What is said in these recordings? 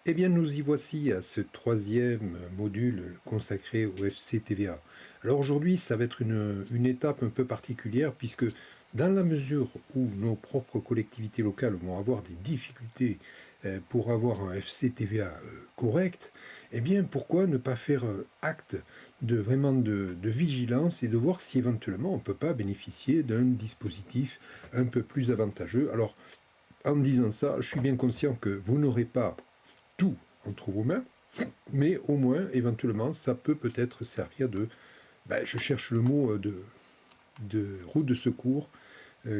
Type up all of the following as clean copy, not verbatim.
Eh bien, nous y voici à ce troisième module consacré au FCTVA. Alors aujourd'hui, ça va être une étape un peu particulière puisque dans la mesure où nos propres collectivités locales vont avoir des difficultés pour avoir un FCTVA correct, eh bien, pourquoi ne pas faire acte de vraiment de vigilance et de voir si éventuellement on ne peut pas bénéficier d'un dispositif un peu plus avantageux. Alors, en disant ça, je suis bien conscient que vous n'aurez pas tout entre vos mains, mais au moins, éventuellement, ça peut peut-être servir de, je cherche le mot de route de secours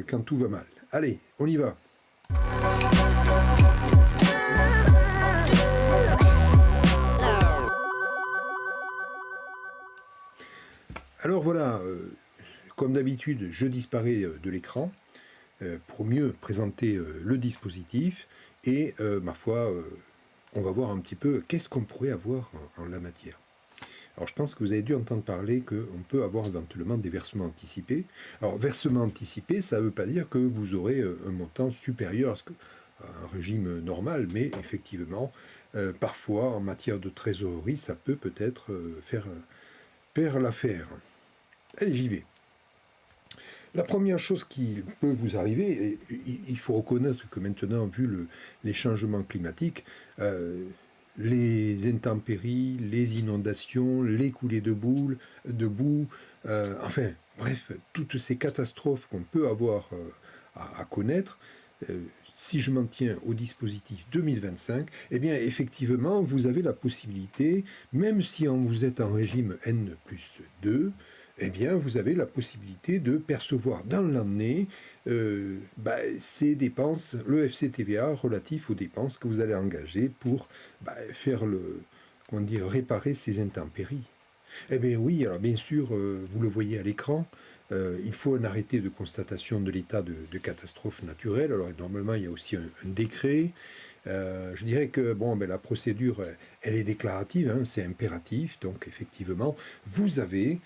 quand tout va mal. Allez, on y va. Alors voilà, comme d'habitude, je disparais de l'écran pour mieux présenter le dispositif et, ma foi, on va voir un petit peu qu'est-ce qu'on pourrait avoir en la matière. Alors je pense que vous avez dû entendre parler qu'on peut avoir éventuellement des versements anticipés. Alors versement anticipé, ça ne veut pas dire que vous aurez un montant supérieur à un régime normal, mais effectivement, parfois en matière de trésorerie, ça peut peut-être faire pair l'affaire. Allez, j'y vais. La première chose qui peut vous arriver, et il faut reconnaître que maintenant, vu les changements climatiques, les intempéries, les inondations, les coulées de boue, enfin, bref, toutes ces catastrophes qu'on peut avoir à connaître, euh, si je m'en tiens au dispositif 2025, eh bien, effectivement, vous avez la possibilité, même si vous êtes en régime N+2, eh bien, vous avez la possibilité de percevoir dans l'année ces dépenses, le FCTVA relatif aux dépenses que vous allez engager pour faire réparer ces intempéries. Eh bien oui, alors bien sûr, vous le voyez à l'écran, il faut un arrêté de constatation de l'état de catastrophe naturelle. Alors normalement, il y a aussi un décret. Je dirais que la procédure, elle est déclarative, hein, c'est impératif. Donc effectivement, vous avez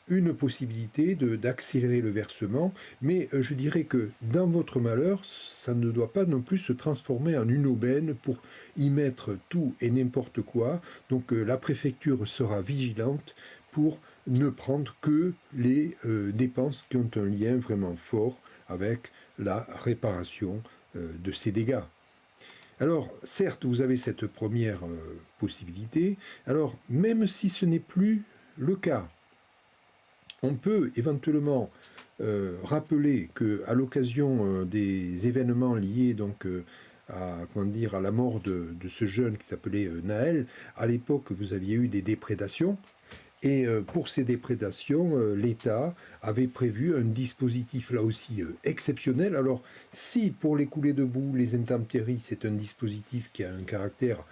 une possibilité d'accélérer le versement, mais je dirais que dans votre malheur, ça ne doit pas non plus se transformer en une aubaine pour y mettre tout et n'importe quoi. Donc la préfecture sera vigilante pour ne prendre que les dépenses qui ont un lien vraiment fort avec la réparation de ces dégâts. Alors, certes, vous avez cette première possibilité. Alors, même si ce n'est plus le cas, on peut éventuellement rappeler qu'à l'occasion des événements liés à la mort de ce jeune qui s'appelait Naël, à l'époque, vous aviez eu des déprédations. Et pour ces déprédations, l'État avait prévu un dispositif là aussi exceptionnel. Alors, si pour les coulées de boue, les intempéries, c'est un dispositif qui a un caractère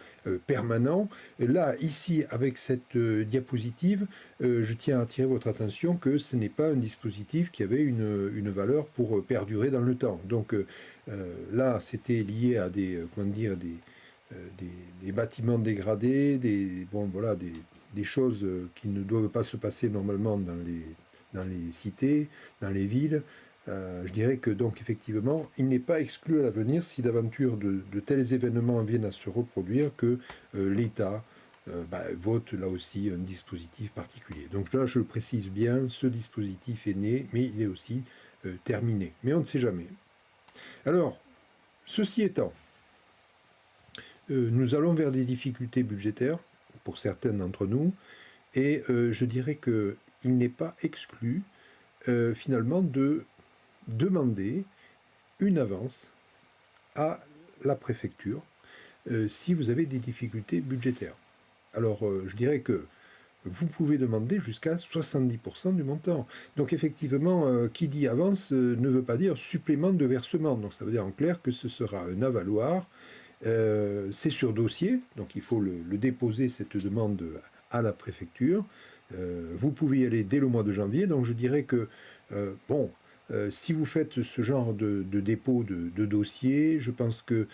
permanent, là, ici, avec cette diapositive, je tiens à attirer votre attention que ce n'est pas un dispositif qui avait une valeur pour perdurer dans le temps. Donc là, c'était lié à des bâtiments dégradés, des choses qui ne doivent pas se passer normalement dans les cités, dans les villes. Je dirais que donc effectivement, il n'est pas exclu à l'avenir, si d'aventure de tels événements viennent à se reproduire, que l'État vote là aussi un dispositif particulier. Donc là, je le précise bien, ce dispositif est né, mais il est aussi terminé. Mais on ne sait jamais. Alors, ceci étant, nous allons vers des difficultés budgétaires pour certains d'entre nous, et je dirais qu'il n'est pas exclu finalement de demander une avance à la préfecture si vous avez des difficultés budgétaires. Alors je dirais que vous pouvez demander jusqu'à 70% du montant. Donc effectivement, qui dit avance ne veut pas dire supplément de versement. Donc ça veut dire en clair que ce sera un avaloir. C'est sur dossier, donc il faut le déposer, cette demande, à la préfecture. Vous pouvez y aller dès le mois de janvier, donc je dirais que, si vous faites ce genre de dépôt de dossier, je pense que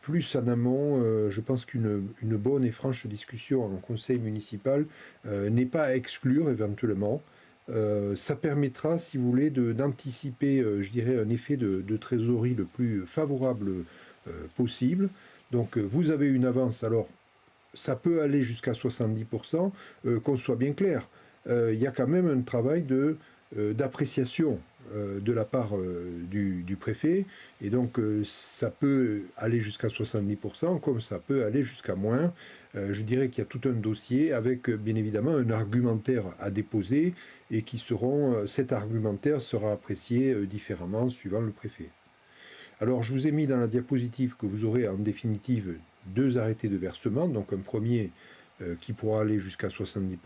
plus en amont, je pense qu'une bonne et franche discussion en conseil municipal n'est pas à exclure éventuellement. Ça permettra, si vous voulez, d'anticiper, je dirais, un effet de trésorerie le plus favorable possible. Donc vous avez une avance, alors ça peut aller jusqu'à 70%, qu'on soit bien clair. Il y a quand même un travail d'appréciation de la part du préfet, et donc ça peut aller jusqu'à 70%, comme ça peut aller jusqu'à moins. Je dirais qu'il y a tout un dossier avec bien évidemment un argumentaire à déposer, et cet argumentaire sera apprécié différemment suivant le préfet. Alors je vous ai mis dans la diapositive que vous aurez en définitive deux arrêtés de versement, donc un premier qui pourra aller jusqu'à 70%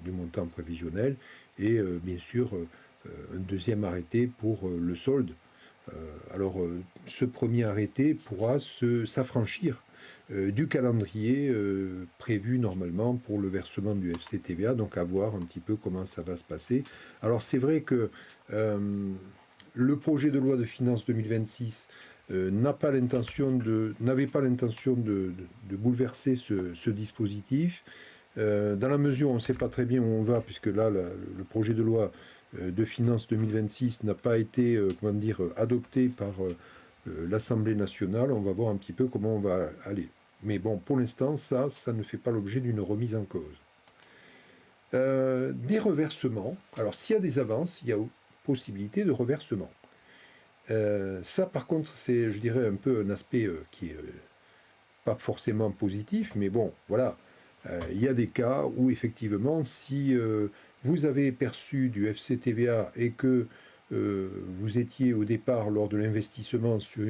du montant prévisionnel, et bien sûr un deuxième arrêté pour le solde. Alors ce premier arrêté pourra s'affranchir du calendrier prévu normalement pour le versement du FCTVA, donc à voir un petit peu comment ça va se passer. Alors c'est vrai que le projet de loi de finances 2026 n'avait pas l'intention de bouleverser ce dispositif, dans la mesure où on ne sait pas très bien où on va, puisque là, le projet de loi de finances 2026 n'a pas été adopté par l'Assemblée nationale. On va voir un petit peu comment on va aller. Mais bon, pour l'instant, ça ne fait pas l'objet d'une remise en cause. Des reversements. Alors, s'il y a des avances, il y a possibilité de reversement. Ça, par contre, c'est, je dirais, un peu un aspect qui est pas forcément positif, mais bon, voilà. Il y a des cas où, effectivement, si vous avez perçu du FCTVA et que vous étiez au départ, lors de l'investissement, sur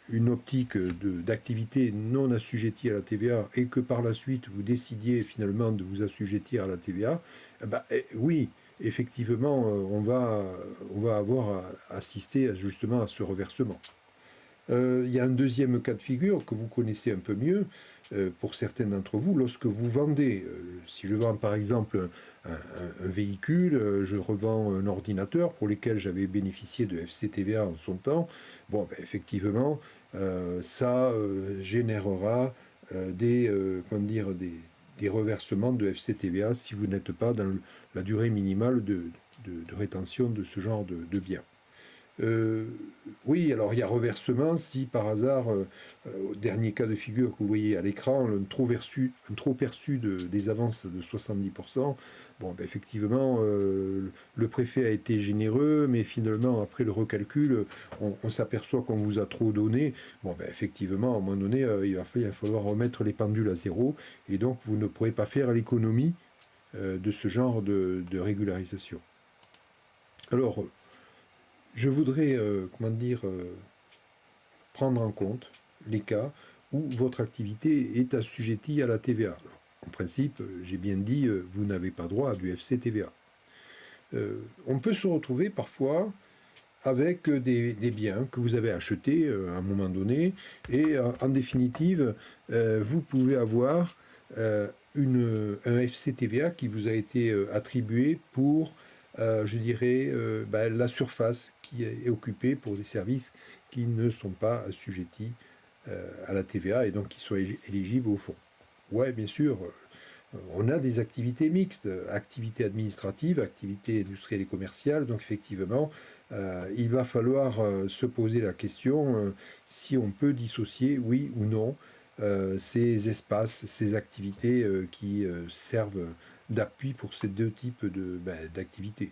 une optique d'activité non assujettie à la TVA, et que par la suite vous décidiez finalement de vous assujettir à la TVA, oui, effectivement, on va avoir assisté justement à ce reversement. Il y a un deuxième cas de figure que vous connaissez un peu mieux, pour certains d'entre vous, lorsque vous vendez, si je vends par exemple un véhicule, je revends un ordinateur pour lequel j'avais bénéficié de FCTVA en son temps, bon, effectivement, ça générera des reversements de FCTVA si vous n'êtes pas dans la durée minimale de rétention de ce genre de biens. Oui, alors il y a reversement si par hasard, au dernier cas de figure que vous voyez à l'écran, un trop perçu des avances de 70%, bon, effectivement, le préfet a été généreux, mais finalement, après le recalcul, on s'aperçoit qu'on vous a trop donné. Bon, effectivement, à un moment donné, il va falloir remettre les pendules à zéro, et donc vous ne pourrez pas faire l'économie de ce genre de régularisation. Alors, je voudrais, prendre en compte les cas où votre activité est assujettie à la TVA. Alors, en principe, j'ai bien dit, vous n'avez pas droit à du FCTVA. On peut se retrouver parfois avec des biens que vous avez achetés à un moment donné, et en définitive, vous pouvez avoir un FCTVA qui vous a été attribué pour la surface qui est occupée pour des services qui ne sont pas assujettis à la TVA, et donc qui sont éligibles au fonds. Ouais, bien sûr, on a des activités mixtes, activités administratives, activités industrielles et commerciales, donc effectivement, il va falloir se poser la question si on peut dissocier, oui ou non, ces espaces, ces activités qui servent d'appui pour ces deux types d'activités.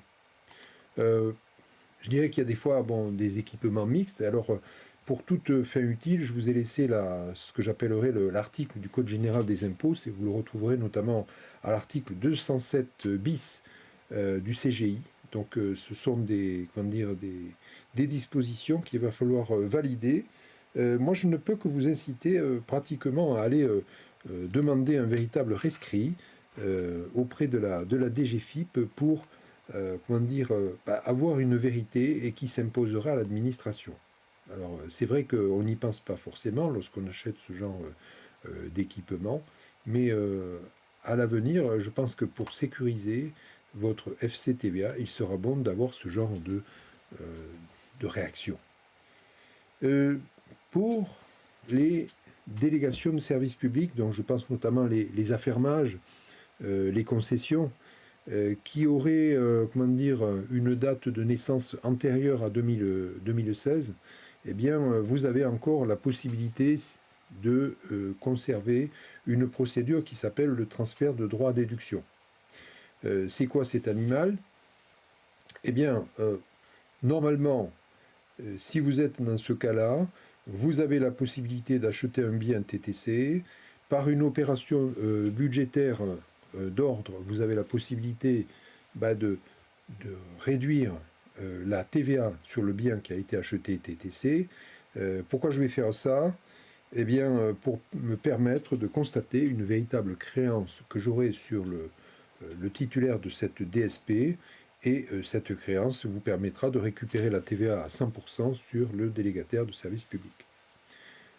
Je dirais qu'il y a des fois des équipements mixtes. Alors, pour toute fin utile, je vous ai laissé ce que j'appellerais l'article du Code général des impôts. Vous le retrouverez notamment à l'article 207 bis du CGI. Donc, ce sont des dispositions qu'il va falloir valider. Moi, je ne peux que vous inciter pratiquement à aller demander un véritable rescrit auprès de la DGFiP pour avoir une vérité et qui s'imposera à l'administration. Alors, c'est vrai qu'on n'y pense pas forcément lorsqu'on achète ce genre d'équipement, mais à l'avenir, je pense que pour sécuriser votre FCTVA, il sera bon d'avoir ce genre de réaction. Pour les délégations de services publics, dont je pense notamment les affermages, les concessions, qui auraient une date de naissance antérieure à 2016, eh bien, vous avez encore la possibilité de conserver une procédure qui s'appelle le transfert de droit à déduction. C'est quoi cet animal? Eh bien, normalement, si vous êtes dans ce cas-là, vous avez la possibilité d'acheter un bien TTC. Par une opération budgétaire d'ordre, vous avez la possibilité de réduire la TVA sur le bien qui a été acheté TTC. Pourquoi je vais faire ça? Eh bien, pour me permettre de constater une véritable créance que j'aurai sur le titulaire de cette DSP, et cette créance vous permettra de récupérer la TVA à 100% sur le délégataire de service public.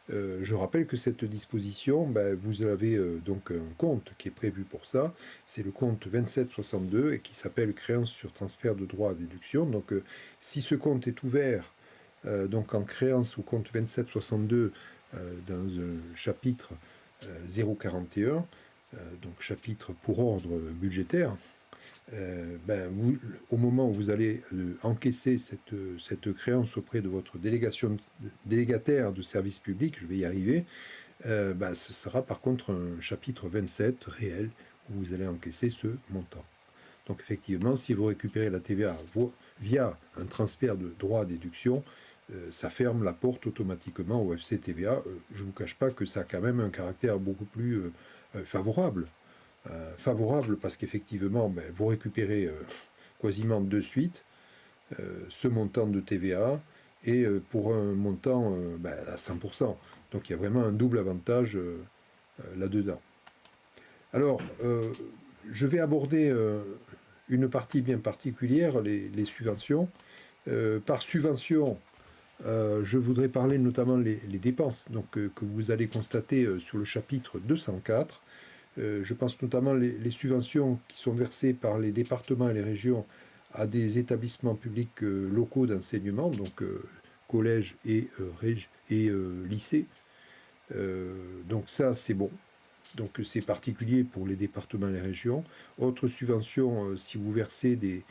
Je rappelle que cette disposition, vous avez donc un compte qui est prévu pour ça, c'est le compte 2762 et qui s'appelle créance sur transfert de droit à déduction. Donc si ce compte est ouvert donc en créance au compte 2762 dans un chapitre 041, donc chapitre pour ordre budgétaire, au moment où vous allez encaisser cette créance auprès de votre délégataire de service public, je vais y arriver, ce sera par contre un chapitre 27 réel où vous allez encaisser ce montant. Donc effectivement, si vous récupérez la TVA via un transfert de droit à déduction, ça ferme la porte automatiquement au FCTVA. Je ne vous cache pas que ça a quand même un caractère beaucoup plus favorable. Favorable parce qu'effectivement, vous récupérez quasiment de suite ce montant de TVA et pour un montant à 100%. Donc il y a vraiment un double avantage là-dedans. Alors, je vais aborder une partie bien particulière, les subventions. Par subvention, je voudrais parler notamment les dépenses que vous allez constater sur le chapitre 204. Je pense notamment les subventions qui sont versées par les départements et les régions à des établissements publics locaux d'enseignement, donc collèges et lycées. Donc ça, c'est bon. Donc c'est particulier pour les départements et les régions. Autre subvention, si vous versez des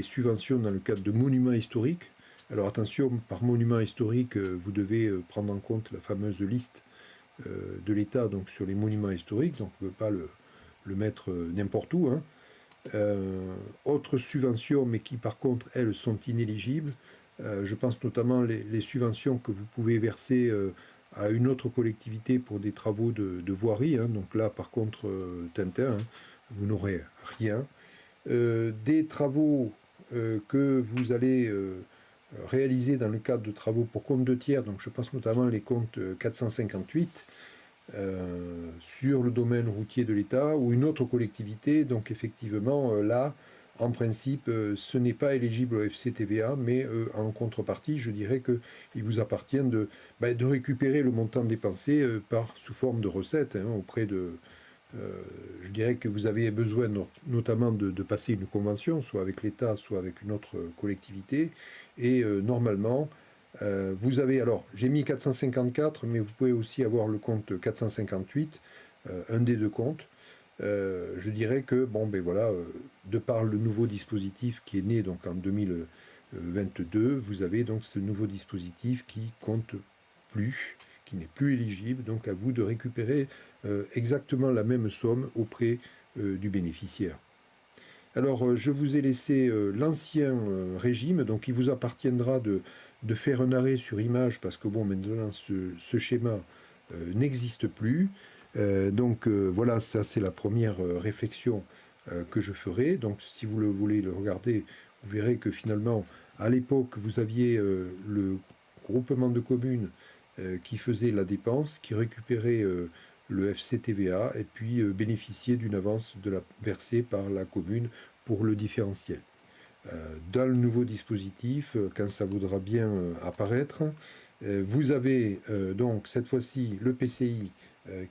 subventions dans le cadre de monuments historiques. Alors attention, par monument historique, vous devez prendre en compte la fameuse liste de l'État donc sur les monuments historiques, donc on ne peut pas le mettre n'importe où. Autres subventions, mais qui par contre, elles, sont inéligibles. Je pense notamment les subventions que vous pouvez verser à une autre collectivité pour des travaux de voirie. Donc là, par contre, Tintin, vous n'aurez rien. Des travaux que vous allez réaliser dans le cadre de travaux pour compte de tiers, donc je pense notamment les comptes 458, sur le domaine routier de l'État ou une autre collectivité. Donc effectivement, là, en principe, ce n'est pas éligible au FCTVA, mais en contrepartie, je dirais qu'il vous appartient de récupérer le montant dépensé sous forme de recettes auprès de... je dirais que vous avez besoin notamment de passer une convention, soit avec l'État, soit avec une autre collectivité, et normalement, vous avez, alors, j'ai mis 454, mais vous pouvez aussi avoir le compte 458, un des deux comptes. Je dirais que, de par le nouveau dispositif qui est né donc en 2022, vous avez donc ce nouveau dispositif qui compte plus, qui n'est plus éligible, donc à vous de récupérer exactement la même somme auprès du bénéficiaire. Alors, je vous ai laissé l'ancien régime, donc il vous appartiendra de faire un arrêt sur image, parce que maintenant, ce schéma n'existe plus. Voilà, ça c'est la première réflexion que je ferai. Donc, si vous voulez le regarder, vous verrez que finalement, à l'époque, vous aviez le groupement de communes qui faisait la dépense, qui récupérait le FCTVA et puis bénéficiait d'une avance versée par la commune pour le différentiel. Dans le nouveau dispositif, quand ça voudra bien apparaître, vous avez donc cette fois-ci le PCI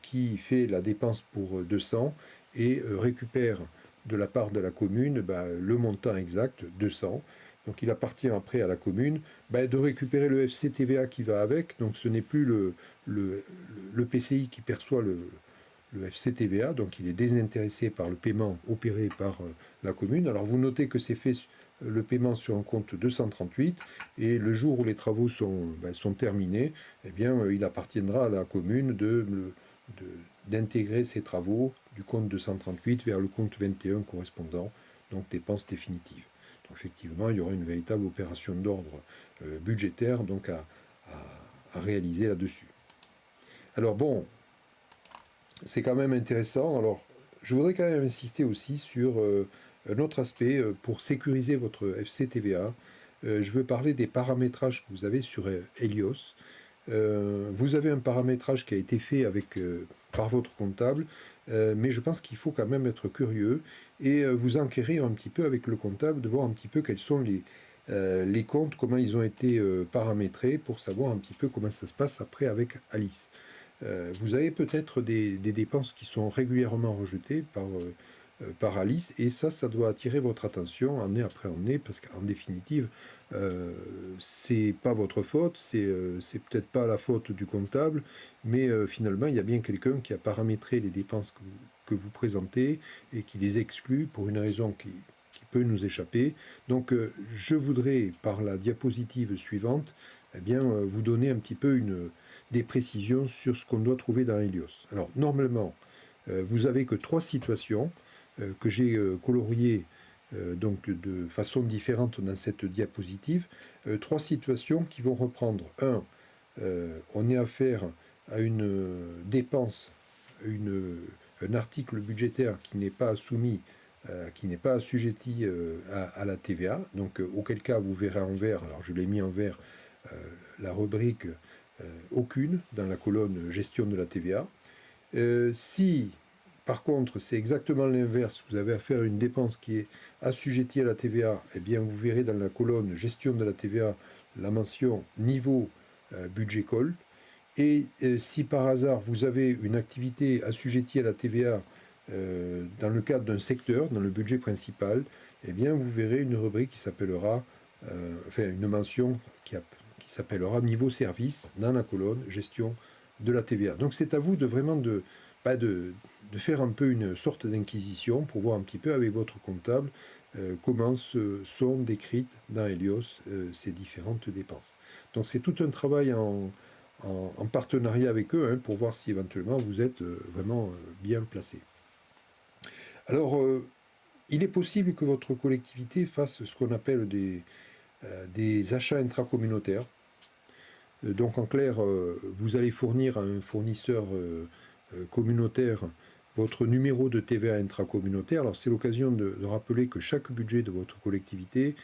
qui fait la dépense pour 200 et récupère de la part de la commune le montant exact, 200. Donc il appartient après à la commune de récupérer le FCTVA qui va avec. Donc ce n'est plus le PCI qui perçoit le FCTVA, donc il est désintéressé par le paiement opéré par la commune. Alors vous notez que c'est fait le paiement sur un compte 238 et le jour où les travaux sont terminés, eh bien, il appartiendra à la commune d'intégrer ces travaux du compte 238 vers le compte 21 correspondant, donc dépenses définitives. Donc effectivement, il y aura une véritable opération d'ordre budgétaire donc à réaliser là-dessus. Alors bon, c'est quand même intéressant. Alors, je voudrais quand même insister aussi sur un autre aspect pour sécuriser votre FCTVA. Je veux parler des paramétrages que vous avez sur Helios. Vous avez un paramétrage qui a été fait par votre comptable, mais je pense qu'il faut quand même être curieux et vous enquérir un petit peu avec le comptable, de voir un petit peu quels sont les comptes, comment ils ont été paramétrés pour savoir un petit peu comment ça se passe après avec Alice. Vous avez peut-être des dépenses qui sont régulièrement rejetées par Alice, et ça doit attirer votre attention année après année, parce qu'en définitive, c'est pas votre faute, c'est peut-être pas la faute du comptable, mais finalement, il y a bien quelqu'un qui a paramétré les dépenses que vous présentez et qui les exclut pour une raison qui peut nous échapper. Donc, je voudrais, par la diapositive suivante, eh bien, vous donner un petit peu des précisions sur ce qu'on doit trouver dans Helios. Alors, normalement, vous avez que 3 situations que j'ai coloriées donc de façon différente dans cette diapositive. 3 situations qui vont reprendre. On est affaire à une dépense, un article budgétaire qui n'est pas soumis, qui n'est pas assujetti à la TVA. Donc, auquel cas, vous verrez en vert, alors je l'ai mis en vert, la rubrique aucune dans la colonne gestion de la TVA. Si, par contre, c'est exactement l'inverse, vous avez affaire à une dépense qui est assujettie à la TVA, eh bien, vous verrez dans la colonne gestion de la TVA la mention niveau budget call. Et si par hasard vous avez une activité assujettie à la TVA dans le cadre d'un secteur, dans le budget principal, eh bien, vous verrez une rubrique qui s'appellera, une mention qui s'appellera niveau service dans la colonne gestion de la TVA. Donc c'est à vous de vraiment de faire un peu une sorte d'inquisition pour voir un petit peu avec votre comptable comment sont décrites dans Helios ces différentes dépenses. Donc c'est tout un travail en partenariat avec eux pour voir si éventuellement vous êtes vraiment bien placé. Alors, il est possible que votre collectivité fasse ce qu'on appelle des achats intracommunautaires. Donc en clair, vous allez fournir à un fournisseur communautaire votre numéro de TVA intracommunautaire. Alors c'est l'occasion de rappeler que chaque budget de votre collectivité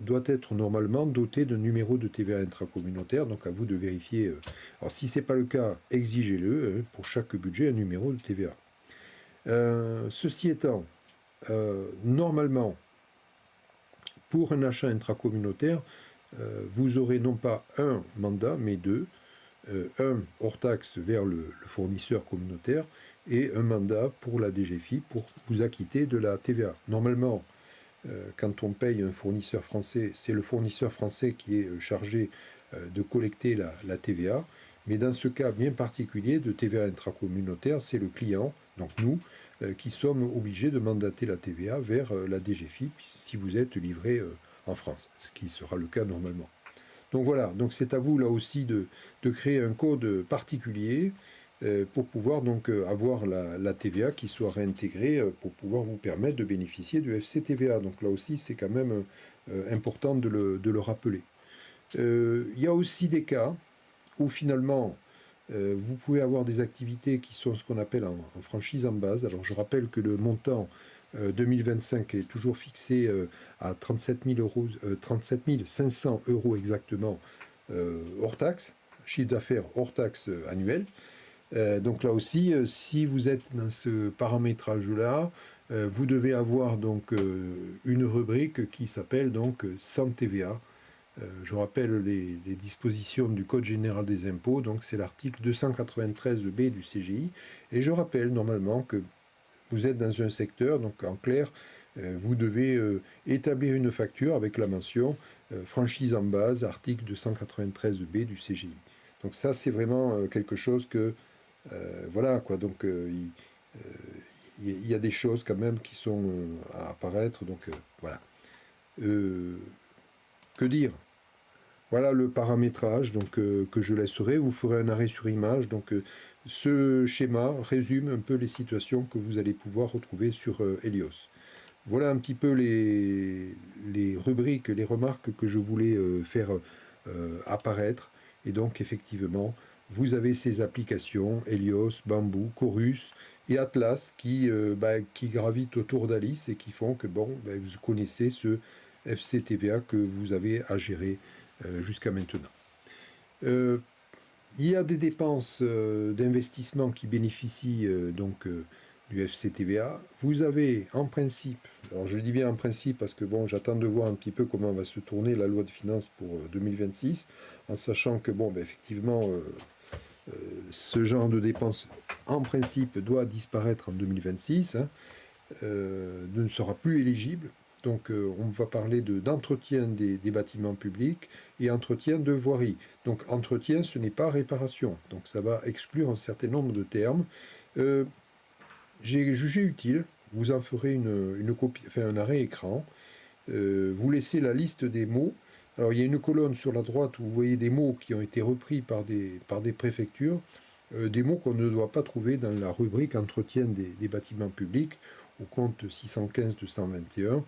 doit être normalement doté d'un numéro de TVA intracommunautaire, donc à vous de vérifier. Alors si ce n'est pas le cas, exigez-le pour chaque budget un numéro de TVA. Ceci étant, normalement, pour un achat intracommunautaire, vous aurez non pas un mandat, mais deux. Un hors taxe vers le fournisseur communautaire et un mandat pour la DGFiP pour vous acquitter de la TVA. Normalement, quand on paye un fournisseur français, c'est le fournisseur français qui est chargé de collecter la TVA. Mais dans ce cas bien particulier de TVA intracommunautaire, c'est le client, donc nous, qui sommes obligés de mandater la TVA vers la DGFiP si vous êtes livré en France, ce qui sera le cas normalement. Donc voilà, donc c'est à vous là aussi de créer un code particulier pour pouvoir donc avoir la TVA qui soit réintégrée pour pouvoir vous permettre de bénéficier du FCTVA. Donc là aussi, c'est quand même important de le rappeler. Il y a aussi des cas où finalement, vous pouvez avoir des activités qui sont ce qu'on appelle en franchise en base. Alors je rappelle que le montant 2025 est toujours fixé à 37 500 euros exactement hors taxe, chiffre d'affaires hors taxe annuel. Donc là aussi, si vous êtes dans ce paramétrage-là, vous devez avoir donc une rubrique qui s'appelle donc sans TVA. Je rappelle les dispositions du Code général des impôts, donc c'est l'article 293B du CGI, et je rappelle normalement que vous êtes dans un secteur, donc en clair, vous devez établir une facture avec la mention franchise en base, article 293B du CGI. Donc ça, c'est vraiment quelque chose que Voilà, quoi. Donc, il y a des choses quand même qui sont à apparaître. Donc, voilà. Euh, que dire? Voilà le paramétrage donc, que je laisserai. Vous ferez un arrêt sur image. Donc, ce schéma résume un peu les situations que vous allez pouvoir retrouver sur Helios. Voilà un petit peu les rubriques, les remarques que je voulais faire apparaître. Et donc, effectivement, vous avez ces applications, Helios, Bamboo, Chorus et Atlas, qui gravitent autour d'Alice et qui font que, bon, vous connaissez ce FCTVA que vous avez à gérer jusqu'à maintenant. Il y a des dépenses d'investissement qui bénéficient du FCTVA. Vous avez en principe, alors je dis bien en principe parce que bon, j'attends de voir un petit peu comment va se tourner la loi de finances pour 2026, en sachant que bon, effectivement, ce genre de dépenses en principe doit disparaître en 2026, hein, ne sera plus éligible. Donc on va parler d'entretien des bâtiments publics et entretien de voirie. Donc entretien, ce n'est pas réparation. Donc ça va exclure un certain nombre de termes. J'ai jugé utile, vous en ferez une copie, enfin un arrêt écran. Vous laissez la liste des mots. Alors il y a une colonne sur la droite où vous voyez des mots qui ont été repris par des préfectures, des mots qu'on ne doit pas trouver dans la rubrique entretien des bâtiments publics au compte 615-221.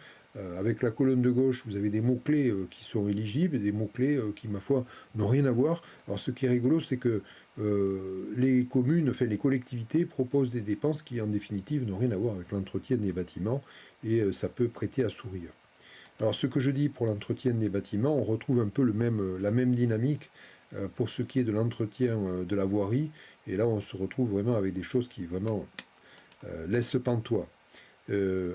Avec la colonne de gauche, vous avez des mots-clés qui sont éligibles et des mots-clés qui, ma foi, n'ont rien à voir. Alors ce qui est rigolo, c'est que les communes, enfin les collectivités proposent des dépenses qui, en définitive, n'ont rien à voir avec l'entretien des bâtiments et ça peut prêter à sourire. Alors ce que je dis pour l'entretien des bâtiments, on retrouve un peu la même dynamique pour ce qui est de l'entretien de la voirie. Et là, on se retrouve vraiment avec des choses qui vraiment laissent pantois.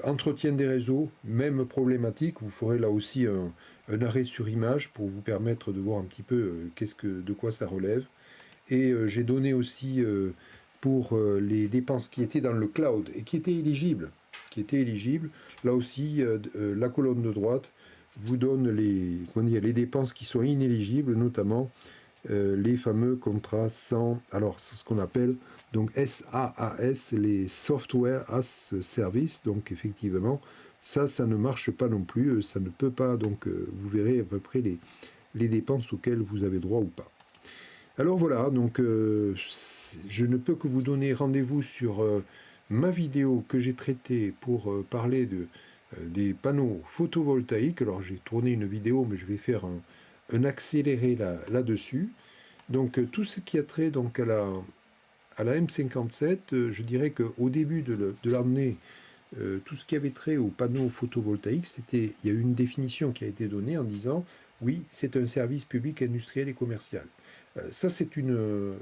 Entretien des réseaux, même problématique. Vous ferez là aussi un arrêt sur image pour vous permettre de voir un petit peu de quoi ça relève. Et j'ai donné aussi pour les dépenses qui étaient dans le cloud et qui étaient éligibles. Là aussi, la colonne de droite vous donne les dépenses qui sont inéligibles, notamment les fameux contrats sans, alors c'est ce qu'on appelle donc SaaS, les Software as Service. Donc effectivement, ça ne marche pas non plus, ça ne peut pas, donc vous verrez à peu près les dépenses auxquelles vous avez droit ou pas. Alors voilà, donc je ne peux que vous donner rendez-vous sur ma vidéo que j'ai traitée pour parler des panneaux photovoltaïques. Alors j'ai tourné une vidéo, mais je vais faire un accéléré là-dessus. Donc tout ce qui a trait donc, à la M57, je dirais qu'au début de l'année, tout ce qui avait trait aux panneaux photovoltaïques, il y a eu une définition qui a été donnée en disant oui, c'est un service public industriel et commercial. Ça, c'est une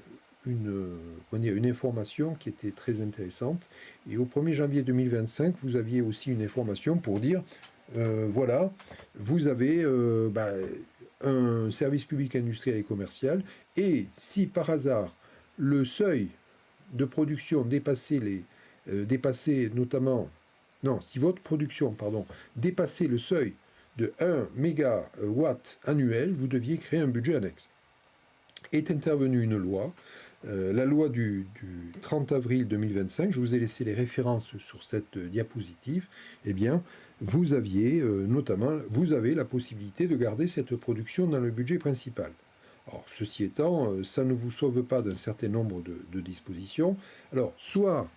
information qui était très intéressante. Et au 1er janvier 2025, vous aviez aussi une information pour dire voilà, vous avez un service public industriel et commercial, et si par hasard le seuil de production dépassait notamment, non, si votre production, pardon, dépassait le seuil de 1 mégawatt annuel, vous deviez créer un budget annexe. Est intervenue une loi, la loi du 30 avril 2025, je vous ai laissé les références sur cette diapositive, eh bien, vous avez la possibilité de garder cette production dans le budget principal. Alors, ceci étant, ça ne vous sauve pas d'un certain nombre de dispositions. Alors, soit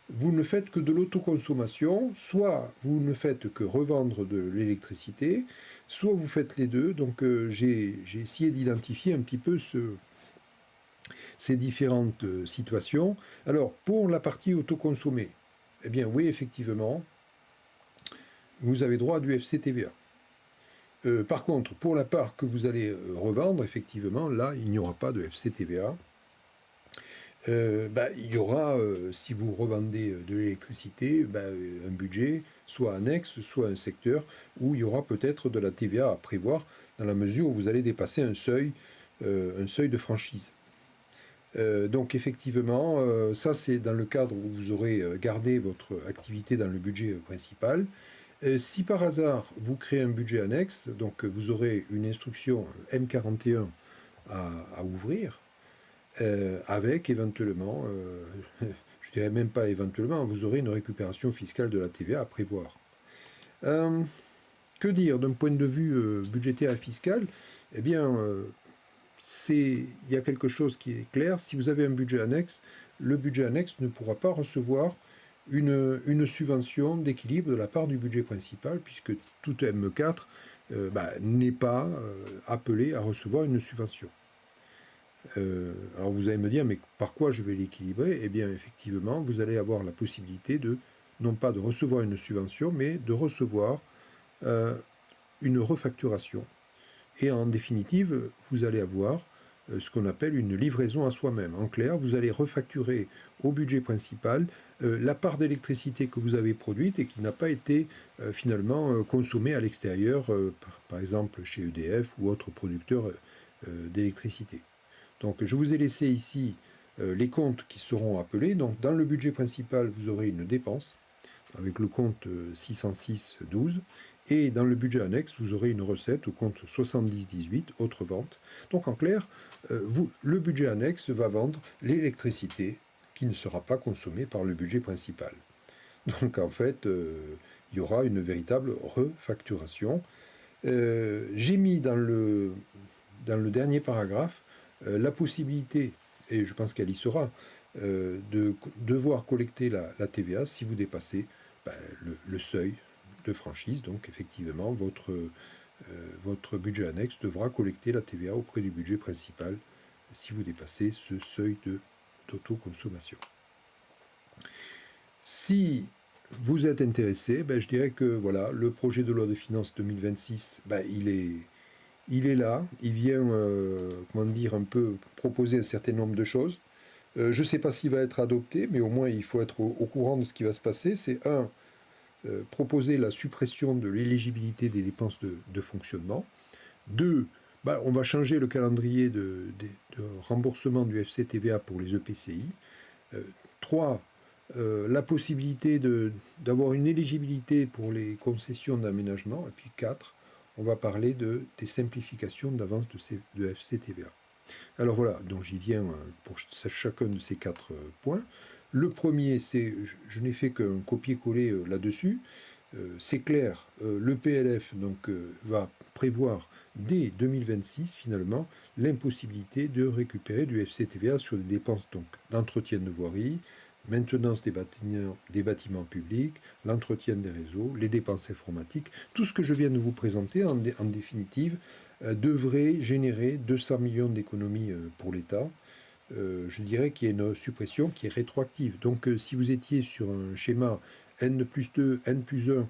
vous ne faites que de l'autoconsommation, soit vous ne faites que revendre de l'électricité, soit vous faites les deux. Donc, j'ai essayé d'identifier un petit peu ces différentes situations. Alors, pour la partie autoconsommée, eh bien, oui, effectivement, vous avez droit à du FCTVA. Par contre, pour la part que vous allez revendre, effectivement, là, il n'y aura pas de FCTVA. Il y aura, si vous revendez de l'électricité, un budget, soit annexe, soit un secteur, où il y aura peut-être de la TVA à prévoir, dans la mesure où vous allez dépasser un seuil de franchise. Donc effectivement, ça c'est dans le cadre où vous aurez gardé votre activité dans le budget principal. Si par hasard vous créez un budget annexe, donc vous aurez une instruction M41 à ouvrir, avec éventuellement, je dirais même pas éventuellement, vous aurez une récupération fiscale de la TVA à prévoir. Que dire d'un point de vue budgétaire et fiscal? Eh bien, il y a quelque chose qui est clair. Si vous avez un budget annexe, le budget annexe ne pourra pas recevoir une subvention d'équilibre de la part du budget principal, puisque tout M4 n'est pas appelé à recevoir une subvention. Alors vous allez me dire, mais par quoi je vais l'équilibrer? Eh bien, effectivement, vous allez avoir la possibilité non pas de recevoir une subvention, mais de recevoir une refacturation. Et en définitive, vous allez avoir ce qu'on appelle une livraison à soi-même. En clair, vous allez refacturer au budget principal la part d'électricité que vous avez produite et qui n'a pas été finalement consommée à l'extérieur, par exemple chez EDF ou autres producteurs d'électricité. Donc je vous ai laissé ici les comptes qui seront appelés. Donc dans le budget principal, vous aurez une dépense avec le compte 606,12. Et dans le budget annexe, vous aurez une recette au compte 70,18, autres ventes. Donc en clair, le budget annexe va vendre l'électricité qui ne sera pas consommée par le budget principal. Donc en fait, il y aura une véritable refacturation. J'ai mis dans le dernier paragraphe la possibilité, et je pense qu'elle y sera, de devoir collecter la TVA si vous dépassez le seuil de franchise. Donc effectivement, votre budget annexe devra collecter la TVA auprès du budget principal si vous dépassez ce seuil d'autoconsommation. Si vous êtes intéressé, je dirais que voilà, le projet de loi de finances 2026, il est là, il vient, comment dire, un peu proposer un certain nombre de choses. Je ne sais pas s'il va être adopté, mais au moins il faut être au courant de ce qui va se passer. C'est proposer la suppression de l'éligibilité des dépenses de fonctionnement. 2, on va changer le calendrier de remboursement du FCTVA pour les EPCI. 3, la possibilité d'avoir une éligibilité pour les concessions d'aménagement. Et puis 4, on va parler des simplifications d'avance de FCTVA. Alors voilà, donc j'y viens pour chacun de ces 4 points. Le premier, c'est, je n'ai fait qu'un copier-coller là-dessus. C'est clair, le PLF va prévoir dès 2026 finalement l'impossibilité de récupérer du FCTVA sur des dépenses d'entretien de voirie, maintenance des bâtiments publics, l'entretien des réseaux, les dépenses informatiques. Tout ce que je viens de vous présenter en définitive devrait générer 200 millions d'économies pour l'État. Je dirais qu'il y a une suppression qui est rétroactive. Donc si vous étiez sur un schéma N plus 2, N plus 1,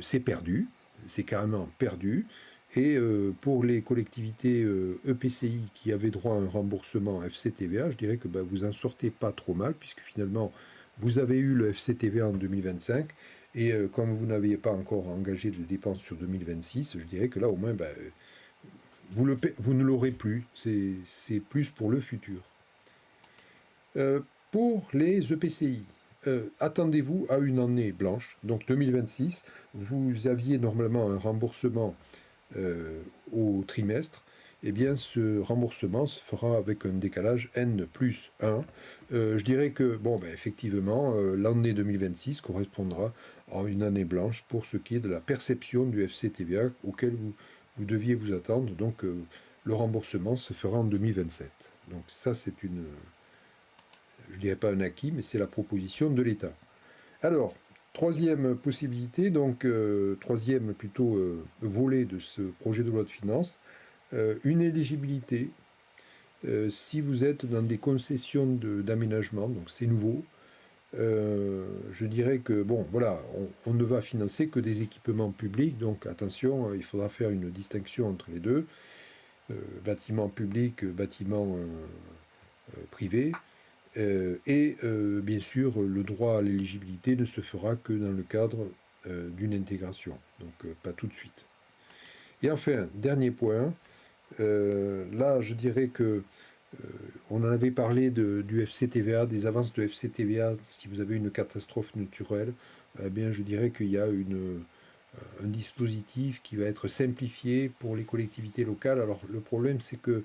c'est perdu, c'est carrément perdu. Et pour les collectivités EPCI qui avaient droit à un remboursement FCTVA, je dirais que vous n'en sortez pas trop mal, puisque finalement, vous avez eu le FCTVA en 2025, et comme vous n'aviez pas encore engagé de dépenses sur 2026, je dirais que là, au moins, vous ne l'aurez plus. C'est plus pour le futur. Pour les EPCI, attendez-vous à une année blanche, donc 2026. Vous aviez normalement un remboursement au trimestre. Eh bien, ce remboursement se fera avec un décalage N plus 1. Je dirais que, effectivement, l'année 2026 correspondra à une année blanche pour ce qui est de la perception du FCTVA auquel vous deviez vous attendre. Donc, le remboursement se fera en 2027. Donc, ça, c'est je dirais pas un acquis, mais c'est la proposition de l'État. Alors, troisième possibilité, troisième plutôt volet de ce projet de loi de finances, une éligibilité si vous êtes dans des concessions d'aménagement, donc c'est nouveau. Je dirais que, on ne va financer que des équipements publics, donc attention, il faudra faire une distinction entre les deux, bâtiments publics, bâtiments privés. Et bien sûr, le droit à l'éligibilité ne se fera que dans le cadre d'une intégration, donc pas tout de suite. Et enfin, dernier point, là je dirais que on en avait parlé du FCTVA, des avances de FCTVA, si vous avez une catastrophe naturelle, eh bien je dirais qu'il y a un dispositif qui va être simplifié pour les collectivités locales. Alors le problème c'est que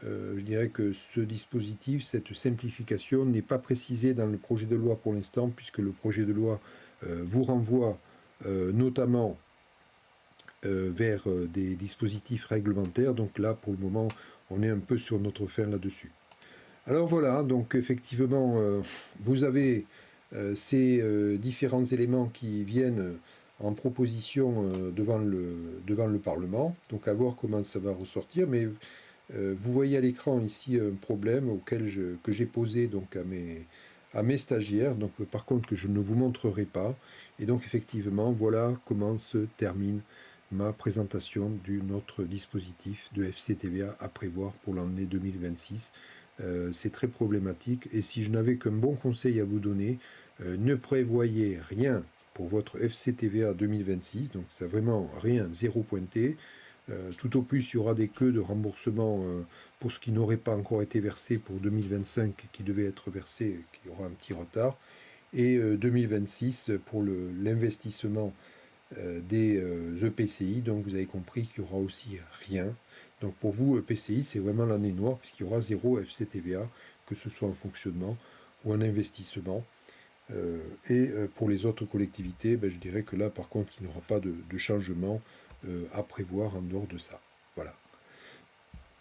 Je dirais que ce dispositif, cette simplification n'est pas précisée dans le projet de loi pour l'instant, puisque le projet de loi vous renvoie notamment vers des dispositifs réglementaires. Donc là, pour le moment, on est un peu sur notre fin là-dessus. Alors voilà, donc effectivement, vous avez ces différents éléments qui viennent en proposition devant le Parlement. Donc à voir comment ça va ressortir. Mais vous voyez à l'écran ici un problème que j'ai posé donc à mes stagiaires, donc par contre que je ne vous montrerai pas. Et donc effectivement, voilà comment se termine ma présentation de notre dispositif de FCTVA à prévoir pour l'année 2026. C'est très problématique et si je n'avais qu'un bon conseil à vous donner, ne prévoyez rien pour votre FCTVA 2026, donc c'est vraiment rien, zéro pointé. Tout au plus, il y aura des queues de remboursement pour ce qui n'aurait pas encore été versé pour 2025, qui devait être versé, qui aura un petit retard, et 2026 pour l'investissement des EPCI. Donc vous avez compris qu'il y aura aussi rien. Donc pour vous, EPCI, c'est vraiment l'année noire, puisqu'il y aura zéro FCTVA, que ce soit en fonctionnement ou en investissement. Et pour les autres collectivités, ben, je dirais que là, par contre, il n'y aura pas de changement à prévoir en dehors de ça. Voilà.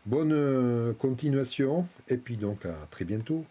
Bonne continuation, et puis donc à très bientôt.